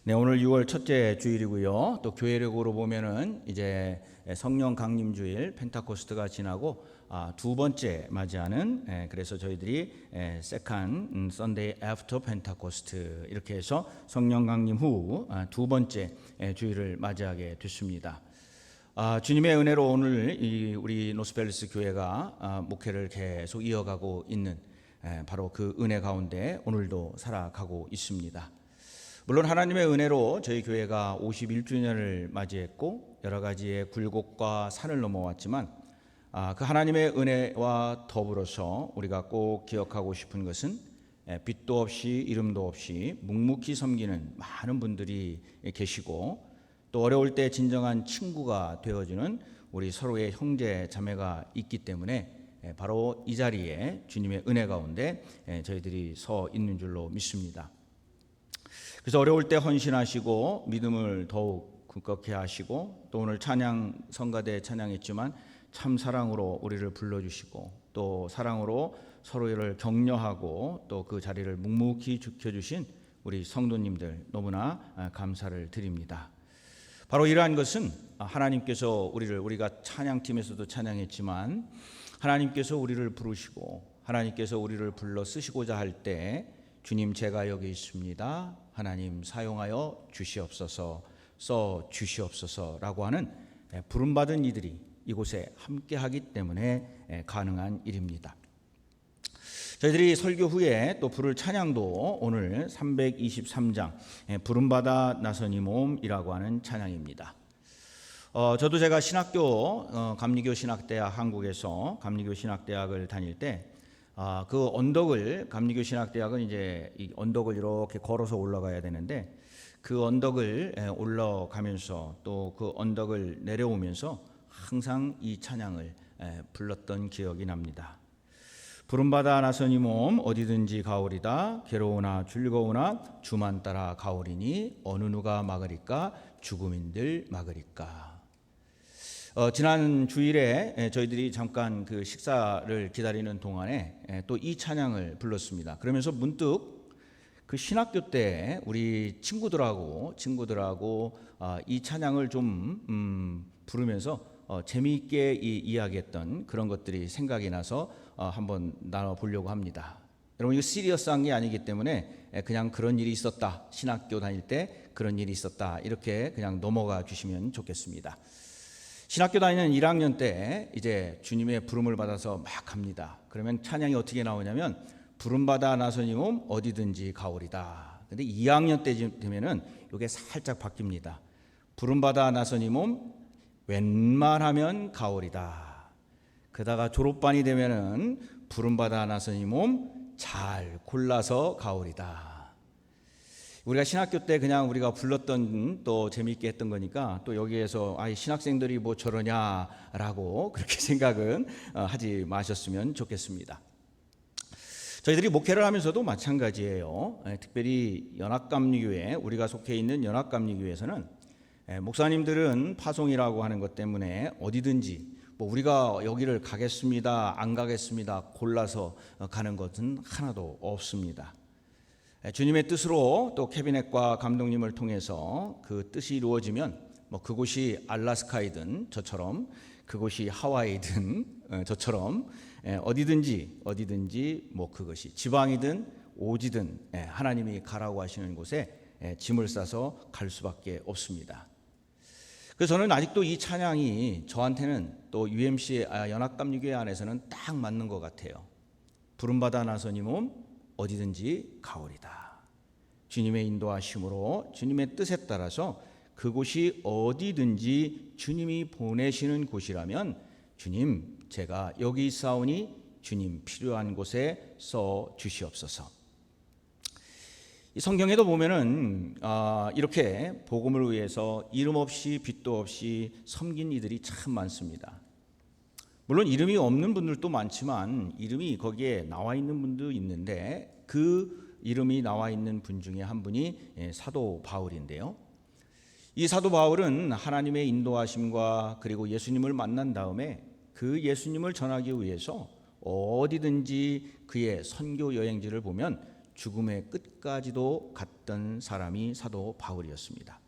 네, 오늘 6월 첫째 주일이고요. 또 교회력으로 보면은 이제 성령 강림 주일 펜타코스트가 지나고 두 번째 맞이하는, 그래서 저희들이 세컨 선데이 애프터 펜타코스트 이렇게 해서 성령 강림 후 두 번째 주일을 맞이하게 됐습니다. 주님의 은혜로 오늘 우리 노스펠리스 교회가 목회를 계속 이어가고 있는 바로 그 은혜 가운데 오늘도 살아가고 있습니다. 물론 하나님의 은혜로 저희 교회가 51주년을 맞이했고 여러 가지의 굴곡과 산을 넘어왔지만 그 하나님의 은혜와 더불어서 우리가 꼭 기억하고 싶은 것은 빛도 없이 이름도 없이 묵묵히 섬기는 많은 분들이 계시고, 또 어려울 때 진정한 친구가 되어주는 우리 서로의 형제 자매가 있기 때문에 바로 이 자리에 주님의 은혜 가운데 저희들이 서 있는 줄로 믿습니다. 그래서 어려울 때 헌신하시고 믿음을 더욱 굳건케 하시고, 또 오늘 찬양 성가대 찬양했지만 참 사랑으로 우리를 불러주시고 또 사랑으로 서로를 격려하고 또 그 자리를 묵묵히 지켜주신 우리 성도님들 너무나 감사를 드립니다. 바로 이러한 것은 하나님께서 우리가 찬양팀에서도 찬양했지만 하나님께서 우리를 부르시고 하나님께서 우리를 불러 쓰시고자 할 때 주님 제가 여기 있습니다, 하나님 사용하여 주시옵소서, 써 주시옵소서라고 하는 부름받은 이들이 이곳에 함께하기 때문에 가능한 일입니다. 저희들이 설교 후에 또 부를 찬양도 오늘 323장 부름받아 나선 이 몸이라고 하는 찬양입니다. 저도 제가 신학교 감리교 신학대학 한국에서 감리교 신학대학을 다닐 때 그 언덕을, 감리교 신학대학은 이제 이 언덕을 이렇게 걸어서 올라가야 되는데 그 언덕을 올라가면서 또 그 언덕을 내려오면서 항상 이 찬양을 불렀던 기억이 납니다. 부름받아 나선 이 몸 어디든지 가오리다, 괴로우나 즐거우나 주만 따라 가오리니 어느 누가 막으리까, 죽음인들 막으리까. 지난 주일에 저희들이 잠깐 그 식사를 기다리는 동안에 또 이 찬양을 불렀습니다. 그러면서 문득 그 신학교 때 우리 친구들하고 이 찬양을 좀 부르면서 재미있게 이야기했던 그런 것들이 생각이 나서 한번 나눠보려고 합니다. 여러분, 이거 시리어스한 게 아니기 때문에 그냥 그런 일이 있었다, 신학교 다닐 때 그런 일이 있었다 이렇게 그냥 넘어가 주시면 좋겠습니다. 신학교 다니는 1학년 때 이제 주님의 부름을 받아서 막 갑니다. 그러면 찬양이 어떻게 나오냐면 부름받아 나선 이 몸 어디든지 가오리다. 근데 2학년 때 되면은 이게 살짝 바뀝니다. 부름받아 나선 이 몸 웬만하면 가오리다. 그러다가 졸업반이 되면은 부름받아 나선 이 몸 잘 골라서 가오리다. 우리가 신학교 때 그냥 우리가 불렀던 또 재미있게 했던 거니까 또 여기에서 신학생들이 뭐 저러냐라고 그렇게 생각은 하지 마셨으면 좋겠습니다. 저희들이 목회를 하면서도 마찬가지예요. 특별히 연합감리교회, 우리가 속해 있는 연합감리교회에서는 목사님들은 파송이라고 하는 것 때문에 어디든지 뭐 우리가 여기를 가겠습니다, 안 가겠습니다 골라서 가는 것은 하나도 없습니다. 주님의 뜻으로 또 캐비넷과 감독님을 통해서 그 뜻이 이루어지면 뭐 그곳이 알라스카이든 저처럼, 그곳이 하와이든 저처럼 어디든지 뭐 그것이 지방이든 오지든 하나님이 가라고 하시는 곳에 짐을 싸서 갈 수밖에 없습니다. 그래서 저는 아직도 이 찬양이 저한테는 또 UMC 연합감리교회 안에서는 딱 맞는 것 같아요. 부름받아 나선 이 몸 어디든지 가오리다. 주님의 인도하심으로 주님의 뜻에 따라서 그곳이 어디든지 주님이 보내시는 곳이라면 주님 제가 여기 있사오니 주님 필요한 곳에 써 주시옵소서. 이 성경에도 보면은 이렇게 복음을 위해서 이름 없이 빛도 없이 섬긴 이들이 참 많습니다. 물론 이름이 없는 분들도 많지만 이름이 거기에 나와 있는 분도 있는데 그 이름이 나와 있는 분 중에 한 분이 사도 바울인데요. 이 사도 바울은 하나님의 인도하심과 그리고 예수님을 만난 다음에 그 예수님을 전하기 위해서 어디든지 그의 선교 여행지를 보면 죽음의 끝까지도 갔던 사람이 사도 바울이었습니다.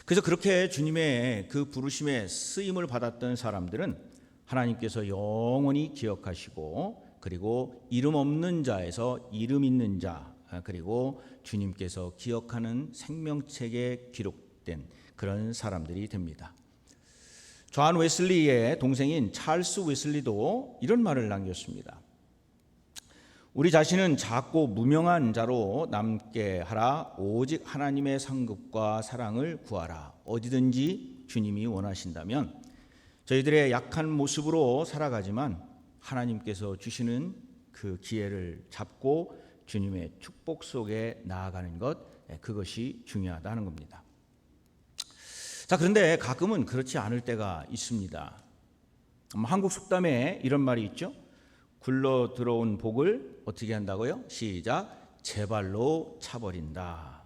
그래서 그렇게 주님의 그 부르심에 쓰임을 받았던 사람들은 하나님께서 영원히 기억하시고, 그리고 이름 없는 자에서 이름 있는 자, 그리고 주님께서 기억하는 생명책에 기록된 그런 사람들이 됩니다. 존 웨슬리의 동생인 찰스 웨슬리도 이런 말을 남겼습니다. 우리 자신은 작고 무명한 자로 남게 하라. 오직 하나님의 상급과 사랑을 구하라. 어디든지 주님이 원하신다면 저희들의 약한 모습으로 살아가지만 하나님께서 주시는 그 기회를 잡고 주님의 축복 속에 나아가는 것, 그것이 중요하다는 겁니다. 자, 그런데 가끔은 그렇지 않을 때가 있습니다. 한국 속담에 이런 말이 있죠. 굴러 들어온 복을 어떻게 한다고요? 시작. 제 발로 차버린다.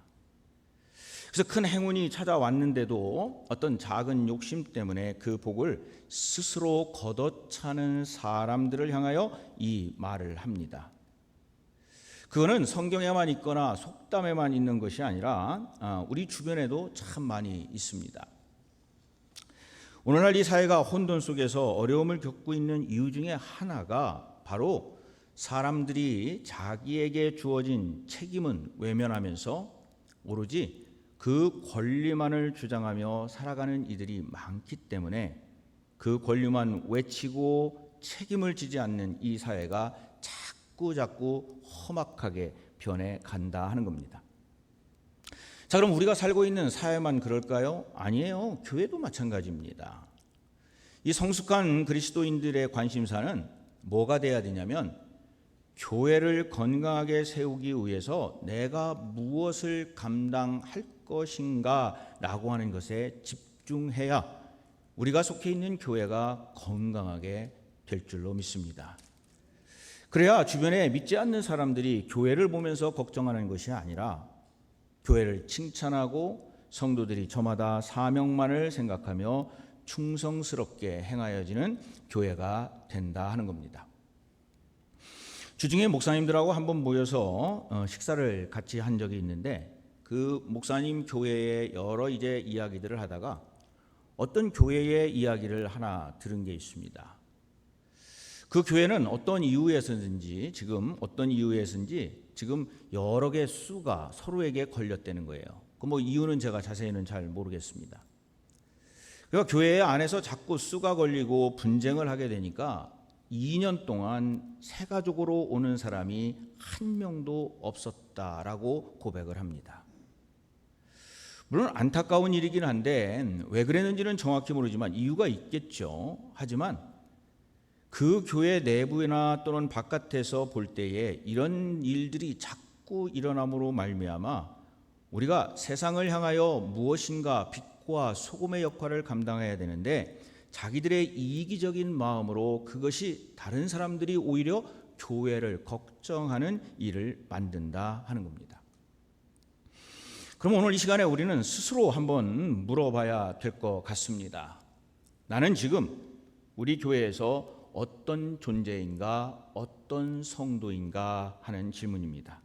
그래서 큰 행운이 찾아왔는데도 어떤 작은 욕심 때문에 그 복을 스스로 걷어차는 사람들을 향하여 이 말을 합니다. 그거는 성경에만 있거나 속담에만 있는 것이 아니라 우리 주변에도 참 많이 있습니다. 오늘날 이 사회가 혼돈 속에서 어려움을 겪고 있는 이유 중에 하나가 바로 사람들이 자기에게 주어진 책임은 외면하면서 오로지 그 권리만을 주장하며 살아가는 이들이 많기 때문에 그 권리만 외치고 책임을 지지 않는 이 사회가 자꾸 험악하게 변해간다 하는 겁니다. 자, 그럼 우리가 살고 있는 사회만 그럴까요? 아니에요. 교회도 마찬가지입니다. 이 성숙한 그리스도인들의 관심사는 뭐가 돼야 되냐면 교회를 건강하게 세우기 위해서 내가 무엇을 감당할 것인가 라고 하는 것에 집중해야 우리가 속해 있는 교회가 건강하게 될 줄로 믿습니다. 그래야 주변에 믿지 않는 사람들이 교회를 보면서 걱정하는 것이 아니라 교회를 칭찬하고 성도들이 저마다 사명만을 생각하며 충성스럽게 행하여지는 교회가 된다 하는 겁니다. 주중에 목사님들하고 한번 모여서 식사를 같이 한 적이 있는데 그 목사님 교회의 여러 이야기들을 하다가 어떤 교회의 이야기를 하나 들은 게 있습니다. 그 교회는 어떤 이유에서인지 지금 여러 개의 수가 서로에게 걸렸다는 거예요. 그 이유는 제가 자세히는 잘 모르겠습니다. 그러니까 교회 안에서 자꾸 수가 걸리고 분쟁을 하게 되니까 2년 동안 새 가족으로 오는 사람이 한 명도 없었다라고 고백을 합니다. 물론 안타까운 일이긴 한데 왜 그랬는지는 정확히 모르지만 이유가 있겠죠. 하지만 그 교회 내부나 또는 바깥에서 볼 때에 이런 일들이 자꾸 일어남으로 말미암아 우리가 세상을 향하여 무엇인가 빛과 소금의 역할을 감당해야 되는데 자기들의 이기적인 마음으로 그것이 다른 사람들이 오히려 교회를 걱정하는 일을 만든다 하는 겁니다. 그럼 오늘 이 시간에 우리는 스스로 한번 물어봐야 될 것 같습니다. 나는 지금 우리 교회에서 어떤 존재인가, 어떤 성도인가 하는 질문입니다.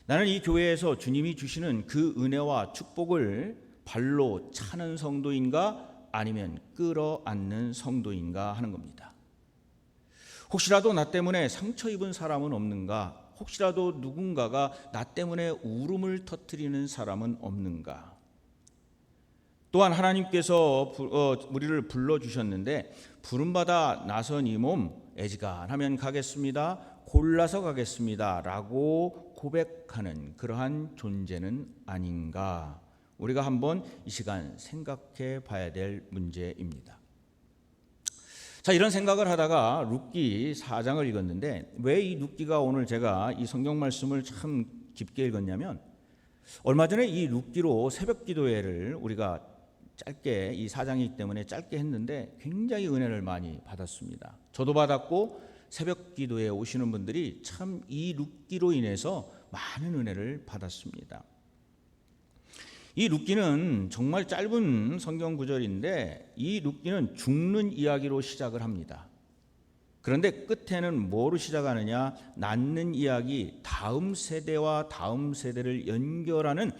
나는 이 교회에서 주님이 주시는 그 은혜와 축복을 발로 차는 성도인가, 아니면 끌어안는 성도인가 하는 겁니다. 혹시라도 나 때문에 상처 입은 사람은 없는가? 혹시라도 누군가가 나 때문에 울음을 터뜨리는 사람은 없는가? 또한 하나님께서 우리를 불러주셨는데 부름받아 나선 이 몸 애지간하면 가겠습니다. 골라서 가겠습니다. 라고 고백하는 그러한 존재는 아닌가? 우리가 한번 이 시간 생각해 봐야 될 문제입니다. 자, 이런 생각을 하다가 룻기 4장을 읽었는데 왜 이 룻기가 오늘 제가 이 성경 말씀을 참 깊게 읽었냐면 얼마 전에 이 룻기로 새벽 기도회를 우리가 짧게 이 4장이기 때문에 짧게 했는데 굉장히 은혜를 많이 받았습니다. 저도 받았고 새벽 기도에 오시는 분들이 참 이 룻기로 인해서 많은 은혜를 받았습니다. 이 룻기는 정말 짧은 성경 구절인데 이 룻기는 죽는 이야기로 시작을 합니다. 그런데 끝에는 뭐로 시작하느냐? 낳는 이야기, 다음 세대와 다음 세대를 연결하는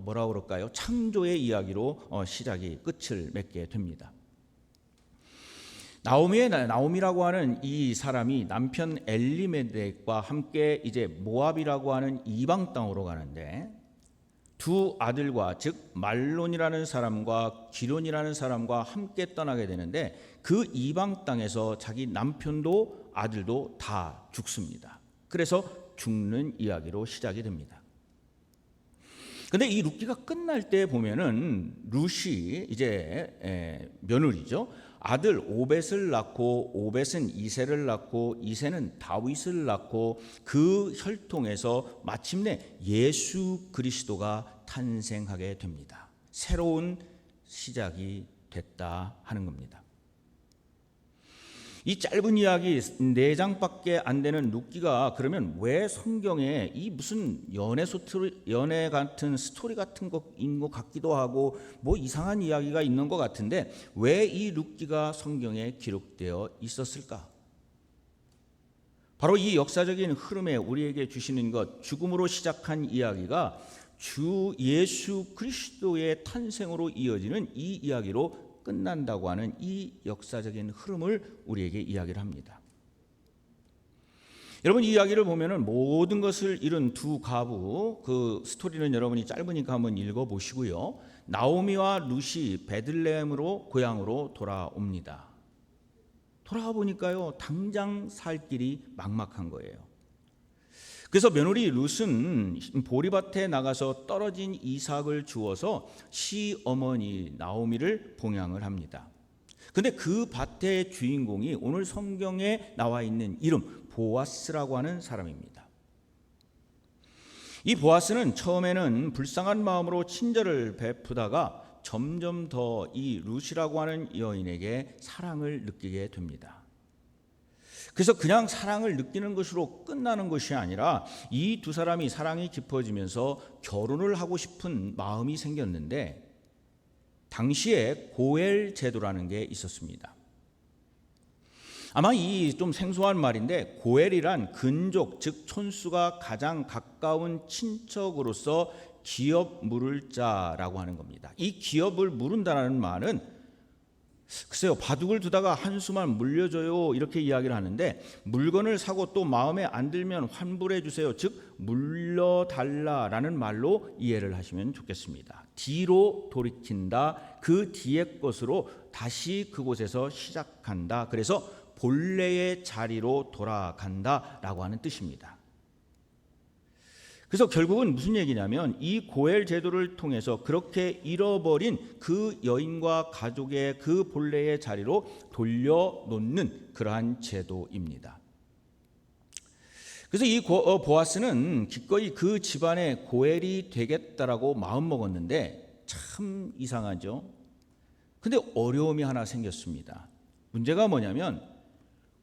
뭐라 그럴까요? 창조의 이야기로 시작이 끝을 맺게 됩니다. 나오미라고 하는 이 사람이 남편 엘리멜렉과 함께 이제 모압이라고 하는 이방 땅으로 가는데 두 아들과 즉 말론이라는 사람과 기론이라는 사람과 함께 떠나게 되는데 그 이방 땅에서 자기 남편도 아들도 다 죽습니다. 그래서 죽는 이야기로 시작이 됩니다. 근데 이 룻기가 끝날 때 보면은 룻이 이제 며느리죠. 아들 오벳을 낳고 오벳은 이새를 낳고 이새는 다윗을 낳고 그 혈통에서 마침내 예수 그리스도가 탄생하게 됩니다. 새로운 시작이 됐다 하는 겁니다. 이 짧은 이야기 4장밖에 안 되는 룻기가 그러면 왜 성경에 이 무슨 연애 같은 스토리 같은 거인 것 같기도 하고 뭐 이상한 이야기가 있는 것 같은데 왜 이 룻기가 성경에 기록되어 있었을까? 바로 이 역사적인 흐름에 우리에게 주시는 것, 죽음으로 시작한 이야기가 주 예수 그리스도의 탄생으로 이어지는 이 이야기로 끝난다고 하는 이 역사적인 흐름을 우리에게 이야기를 합니다. 여러분 이 이야기를 보면은 모든 것을 잃은 두 가부, 그 스토리는 여러분이 짧으니까 한번 읽어보시고요. 나오미와 룻이 베들레헴으로 고향으로 돌아옵니다. 돌아와 보니까요 당장 살 길이 막막한 거예요. 그래서 며느리 룻은 보리밭에 나가서 떨어진 이삭을 주어서 시어머니 나오미를 봉양을 합니다. 근데 그 밭의 주인공이 오늘 성경에 나와 있는 이름 보아스라고 하는 사람입니다. 이 보아스는 처음에는 불쌍한 마음으로 친절을 베푸다가 점점 더 이 룻이라고 하는 여인에게 사랑을 느끼게 됩니다. 그래서 그냥 사랑을 느끼는 것으로 끝나는 것이 아니라 이 두 사람이 사랑이 깊어지면서 결혼을 하고 싶은 마음이 생겼는데 당시에 고엘 제도라는 게 있었습니다. 아마 이 좀 생소한 말인데 고엘이란 근족 즉 촌수가 가장 가까운 친척으로서 기업 물을 자라고 하는 겁니다. 이 기업을 물은다는 말은 글쎄요 바둑을 두다가 한 수만 물려줘요 이렇게 이야기를 하는데 물건을 사고 또 마음에 안 들면 환불해 주세요 즉 물려달라라는 말로 이해를 하시면 좋겠습니다. 뒤로 돌이킨다 그 뒤의 것으로 다시 그곳에서 시작한다 그래서 본래의 자리로 돌아간다라고 하는 뜻입니다. 그래서 결국은 무슨 얘기냐면 이 고엘 제도를 통해서 그렇게 잃어버린 그 여인과 가족의 그 본래의 자리로 돌려놓는 그러한 제도입니다. 그래서 이 보아스는 기꺼이 그 집안의 고엘이 되겠다라고 마음먹었는데 참 이상하죠. 근데 어려움이 하나 생겼습니다. 문제가 뭐냐면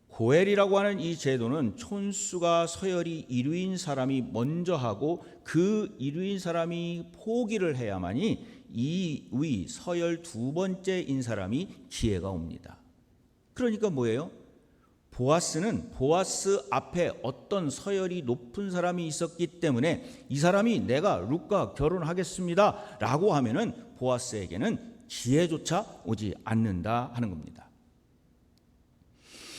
고엘이라고 하는 이 제도는 촌수가 서열이 1위인 사람이 먼저 하고 그 1위인 사람이 포기를 해야만이 2위 서열 2번째인 사람이 기회가 옵니다. 그러니까 뭐예요? 보아스는 보아스 앞에 어떤 서열이 높은 사람이 있었기 때문에 이 사람이 내가 룻과 결혼하겠습니다 라고 하면은 보아스에게는 기회조차 오지 않는다 하는 겁니다.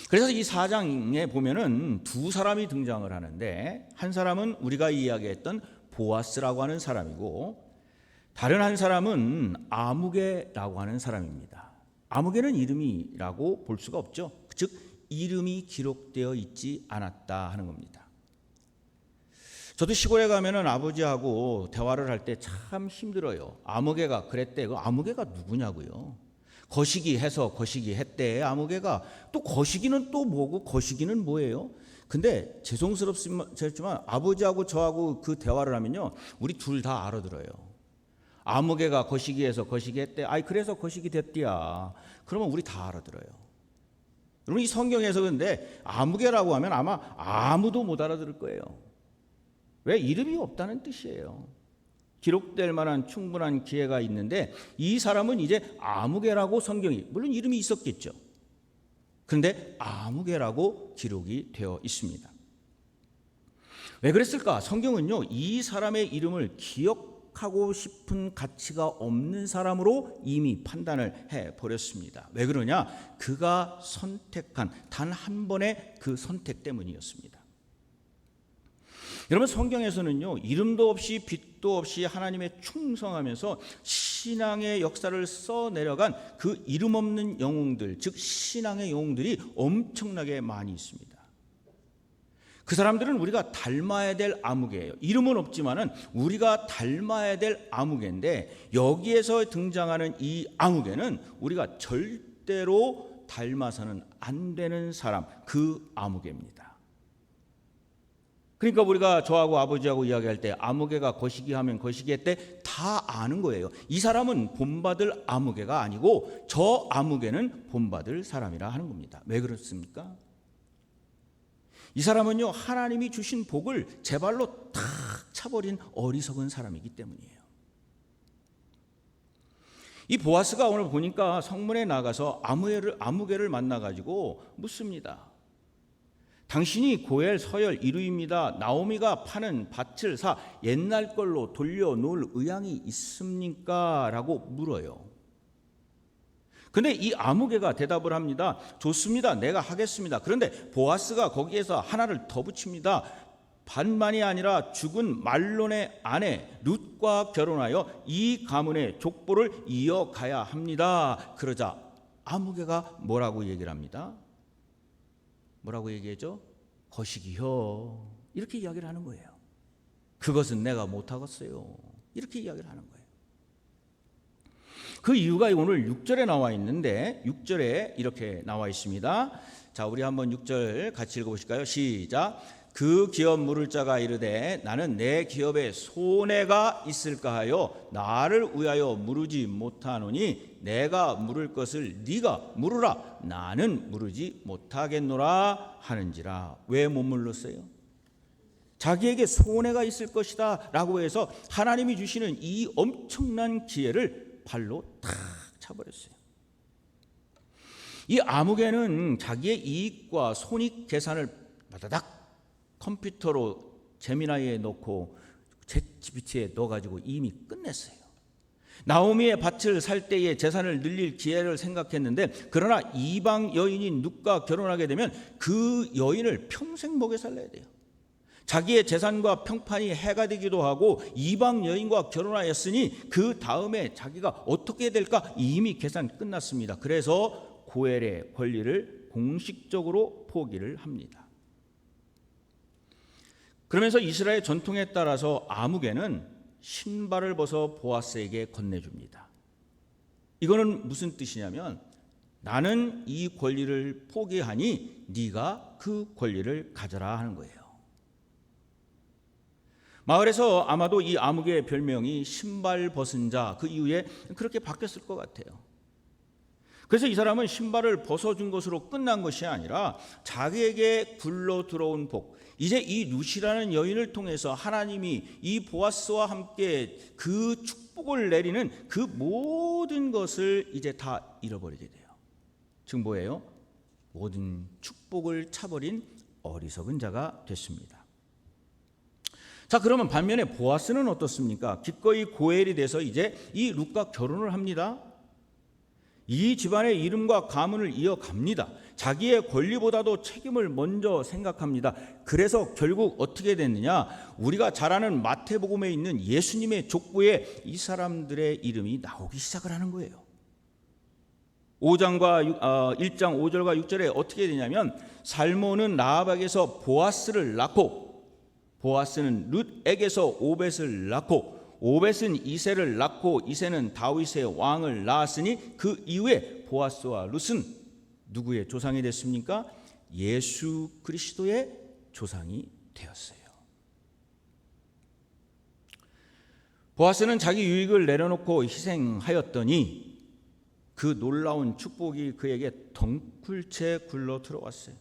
그래서 이 4장에 보면은 두 사람이 등장을 하는데 한 사람은 우리가 이야기했던 보아스라고 하는 사람이고 다른 한 사람은 아무개라고 하는 사람입니다. 아무개는 이름이라고 볼 수가 없죠. 즉 이름이 기록되어 있지 않았다 하는 겁니다. 저도 시골에 가면은 아버지하고 대화를 할 때 참 힘들어요. 아무개가 그랬대. 그 아무개가 누구냐고요. 거시기 해서 거시기 했대. 아무개가 또 거시기는 또 뭐고 거시기는 뭐예요? 근데 죄송스럽지만 아버지하고 저하고 그 대화를 하면요 우리 둘 다 알아들어요. 아무개가 거시기해서 거시기 했대. 아이 그래서 거시기 됐디야. 그러면 우리 다 알아들어요. 여러분 이 성경에서 근데 아무개라고 하면 아마 아무도 못 알아들을 거예요. 왜? 이름이 없다는 뜻이에요. 기록될 만한 충분한 기회가 있는데 이 사람은 이제 아무개라고 성경이 물론 이름이 있었겠죠. 그런데 아무개라고 기록이 되어 있습니다. 왜 그랬을까? 성경은요, 이 사람의 이름을 기억하고 싶은 가치가 없는 사람으로 이미 판단을 해버렸습니다. 왜 그러냐? 그가 선택한 단 한 번의 그 선택 때문이었습니다. 여러분, 성경에서는요, 이름도 없이 빛도 없이 하나님에 충성하면서 신앙의 역사를 써내려간 그 이름 없는 영웅들, 즉 신앙의 영웅들이 엄청나게 많이 있습니다. 그 사람들은 우리가 닮아야 될 아무개예요. 이름은 없지만은 우리가 닮아야 될 아무개인데, 여기에서 등장하는 이 아무개는 우리가 절대로 닮아서는 안 되는 사람, 그 아무개입니다. 그러니까 우리가 저하고 아버지하고 이야기할 때 아무개가 거시기 하면 거시기 때 다 아는 거예요. 이 사람은 본받을 아무개가 아니고 저 아무개는 본받을 사람이라 하는 겁니다. 왜 그렇습니까? 이 사람은요, 하나님이 주신 복을 제 발로 탁 차버린 어리석은 사람이기 때문이에요. 이 보아스가 오늘 보니까 성문에 나가서 아무개를 만나가지고 묻습니다. 당신이 고엘, 서열, 이루입니다. 나오미가 파는 밭을 사 옛날 걸로 돌려놓을 의향이 있습니까? 라고 물어요. 근데 이 아무개가 대답을 합니다. 좋습니다. 내가 하겠습니다. 그런데 보아스가 거기에서 하나를 더 붙입니다. 밭만이 아니라 죽은 말론의 아내 룻과 결혼하여 이 가문의 족보를 이어가야 합니다. 그러자 아무개가 뭐라고 얘기를 합니다? 뭐라고 얘기했죠? 거시기요. 이렇게 이야기를 하는 거예요. 그것은 내가 못하겠어요. 이렇게 이야기를 하는 거예요. 그 이유가 오늘 6절에 나와 있는데 6절에 이렇게 나와 있습니다. 자, 우리 한번 6절 같이 읽어보실까요? 시작. 그 기업 물을 자가 이르되 나는 내 기업에 손해가 있을까 하여 나를 위하여 물으지 못하노니 내가 물을 것을 네가 물으라. 나는 물으지 못하겠노라 하는지라. 왜 못 물렀어요? 자기에게 손해가 있을 것이다 라고 해서 하나님이 주시는 이 엄청난 기회를 발로 탁 차버렸어요. 이 아무개는 자기의 이익과 손익 계산을 바다닥 컴퓨터로 제미나이에 넣고 챗GPT에 넣어가지고 이미 끝냈어요. 나오미의 밭을 살 때에 재산을 늘릴 기회를 생각했는데, 그러나 이방 여인인 룻과 결혼하게 되면 그 여인을 평생 먹여 살려야 돼요. 자기의 재산과 평판이 해가 되기도 하고 이방 여인과 결혼하였으니 그 다음에 자기가 어떻게 될까 이미 계산 끝났습니다. 그래서 고엘의 권리를 공식적으로 포기를 합니다. 그러면서 이스라엘 전통에 따라서 아무개는 신발을 벗어 보아스에게 건네줍니다. 이거는 무슨 뜻이냐면 나는 이 권리를 포기하니 네가 그 권리를 가져라 하는 거예요. 마을에서 아마도 이 아무개의 별명이 신발 벗은 자, 그 이후에 그렇게 바뀌었을 것 같아요. 그래서 이 사람은 신발을 벗어준 것으로 끝난 것이 아니라 자기에게 굴러 들어온 복, 이제 이 룻이라는 여인을 통해서 하나님이 이 보아스와 함께 그 축복을 내리는 그 모든 것을 이제 다 잃어버리게 돼요. 즉 뭐예요? 모든 축복을 차버린 어리석은 자가 됐습니다. 자, 그러면 반면에 보아스는 어떻습니까? 기꺼이 고엘이 돼서 이제 이 룻과 결혼을 합니다. 이 집안의 이름과 가문을 이어갑니다. 자기의 권리보다도 책임을 먼저 생각합니다. 그래서 결국 어떻게 됐느냐? 우리가 잘 아는 마태복음에 있는 예수님의 족보에 이 사람들의 이름이 나오기 시작을 하는 거예요. 1장 5절과 6절에 어떻게 되냐면 살몬은 라합에게서 보아스를 낳고 보아스는 룻에게서 오벳을 낳고 오벳은 이새를 낳고 이새는 다윗의 왕을 낳았으니 그 이후에 보아스와 룻은 누구의 조상이 됐습니까? 예수 그리스도의 조상이 되었어요. 보아스는 자기 유익을 내려놓고 희생하였더니 그 놀라운 축복이 그에게 덩굴채 굴러 들어왔어요.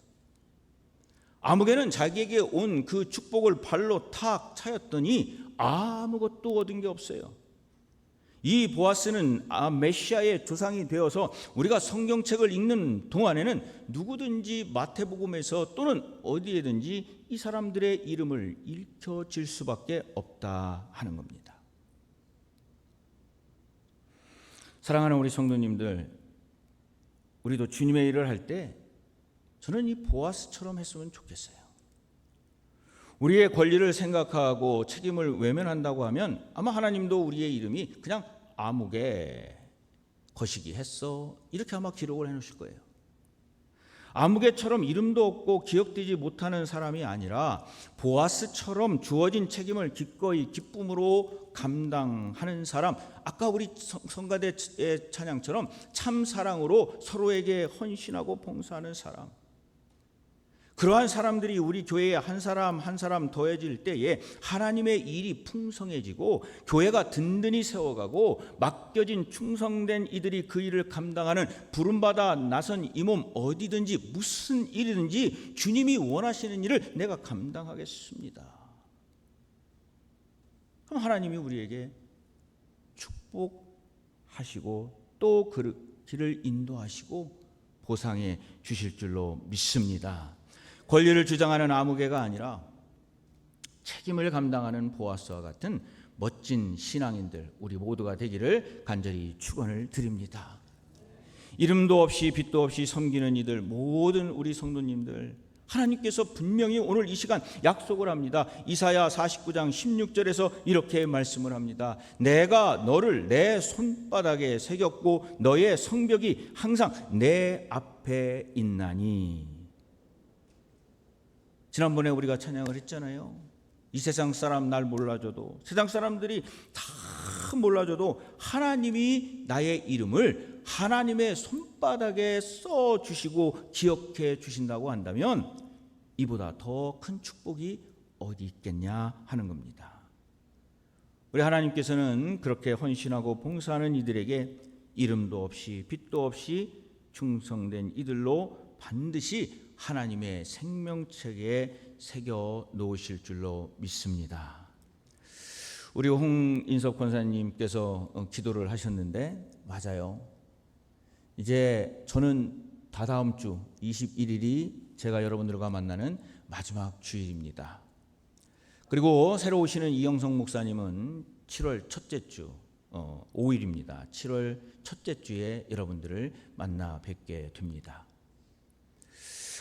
아무개는 자기에게 온 그 축복을 발로 탁 차였더니 아무것도 얻은 게 없어요. 이 보아스는 메시아의 조상이 되어서 우리가 성경책을 읽는 동안에는 누구든지 마태복음에서 또는 어디에든지 이 사람들의 이름을 읽혀질 수밖에 없다 하는 겁니다. 사랑하는 우리 성도님들, 우리도 주님의 일을 할 때 저는 이 보아스처럼 했으면 좋겠어요. 우리의 권리를 생각하고 책임을 외면한다고 하면 아마 하나님도 우리의 이름이 그냥 아무개 거시기 했어 이렇게 아마 기록을 해놓으실 거예요. 아무개처럼 이름도 없고 기억되지 못하는 사람이 아니라 보아스처럼 주어진 책임을 기꺼이 기쁨으로 감당하는 사람, 아까 우리 성가대의 찬양처럼 참 사랑으로 서로에게 헌신하고 봉사하는 사람, 그러한 사람들이 우리 교회에 한 사람 한 사람 더해질 때에 하나님의 일이 풍성해지고 교회가 든든히 세워가고 맡겨진 충성된 이들이 그 일을 감당하는 부름받아 나선 이 몸 어디든지 무슨 일이든지 주님이 원하시는 일을 내가 감당하겠습니다. 그럼 하나님이 우리에게 축복하시고 또 그 길을 인도하시고 보상해 주실 줄로 믿습니다. 권리를 주장하는 아무개가 아니라 책임을 감당하는 보아스와 같은 멋진 신앙인들 우리 모두가 되기를 간절히 축원을 드립니다. 이름도 없이 빛도 없이 섬기는 이들 모든 우리 성도님들, 하나님께서 분명히 오늘 이 시간 약속을 합니다. 이사야 49장 16절에서 이렇게 말씀을 합니다. 내가 너를 내 손바닥에 새겼고 너의 성벽이 항상 내 앞에 있나니. 지난번에 우리가 찬양을 했잖아요. 이 세상 사람 날 몰라줘도, 세상 사람들이 다 몰라줘도 하나님이 나의 이름을 하나님의 손바닥에 써주시고 기억해 주신다고 한다면 이보다 더 큰 축복이 어디 있겠냐 하는 겁니다. 우리 하나님께서는 그렇게 헌신하고 봉사하는 이들에게 이름도 없이 빛도 없이 충성된 이들로 반드시 하나님의 생명책에 새겨 놓으실 줄로 믿습니다. 우리 홍인석 권사님께서 기도를 하셨는데 맞아요. 이제 저는 다다음 주 21일이 제가 여러분들과 만나는 마지막 주일입니다. 그리고 새로 오시는 이영성 목사님은 7월 첫째 주 5일입니다. 7월 첫째 주에 여러분들을 만나 뵙게 됩니다.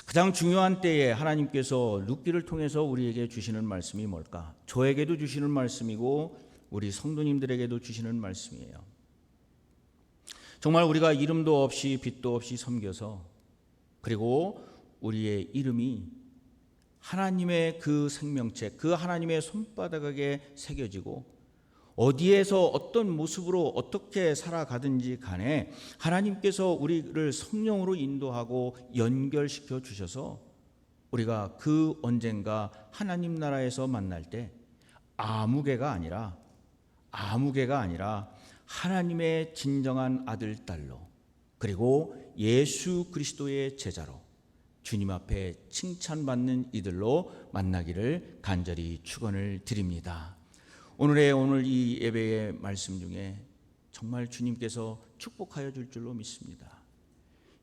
가장 중요한 때에 하나님께서 룻기를 통해서 우리에게 주시는 말씀이 뭘까? 저에게도 주시는 말씀이고 우리 성도님들에게도 주시는 말씀이에요. 정말 우리가 이름도 없이 빛도 없이 섬겨서 그리고 우리의 이름이 하나님의 그 생명책, 그 하나님의 손바닥에 새겨지고 어디에서 어떤 모습으로 어떻게 살아가든지 간에 하나님께서 우리를 성령으로 인도하고 연결시켜 주셔서 우리가 그 언젠가 하나님 나라에서 만날 때 아무개가 아니라 하나님의 진정한 아들, 딸로 그리고 예수 그리스도의 제자로 주님 앞에 칭찬받는 이들로 만나기를 간절히 축원을 드립니다. 오늘 이 예배의 말씀 중에 정말 주님께서 축복하여 줄 줄로 믿습니다.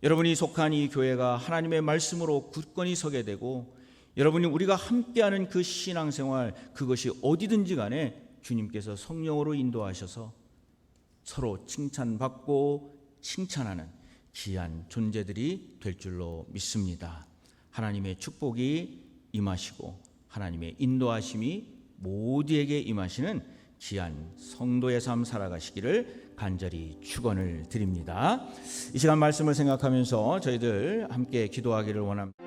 여러분이 속한 이 교회가 하나님의 말씀으로 굳건히 서게 되고 여러분이 우리가 함께하는 그 신앙생활 그것이 어디든지 간에 주님께서 성령으로 인도하셔서 서로 칭찬받고 칭찬하는 귀한 존재들이 될 줄로 믿습니다. 하나님의 축복이 임하시고 하나님의 인도하심이 모두에게 임하시는 귀한 성도의 삶 살아가시기를 간절히 축원을 드립니다. 이 시간 말씀을 생각하면서 저희들 함께 기도하기를 원합니다.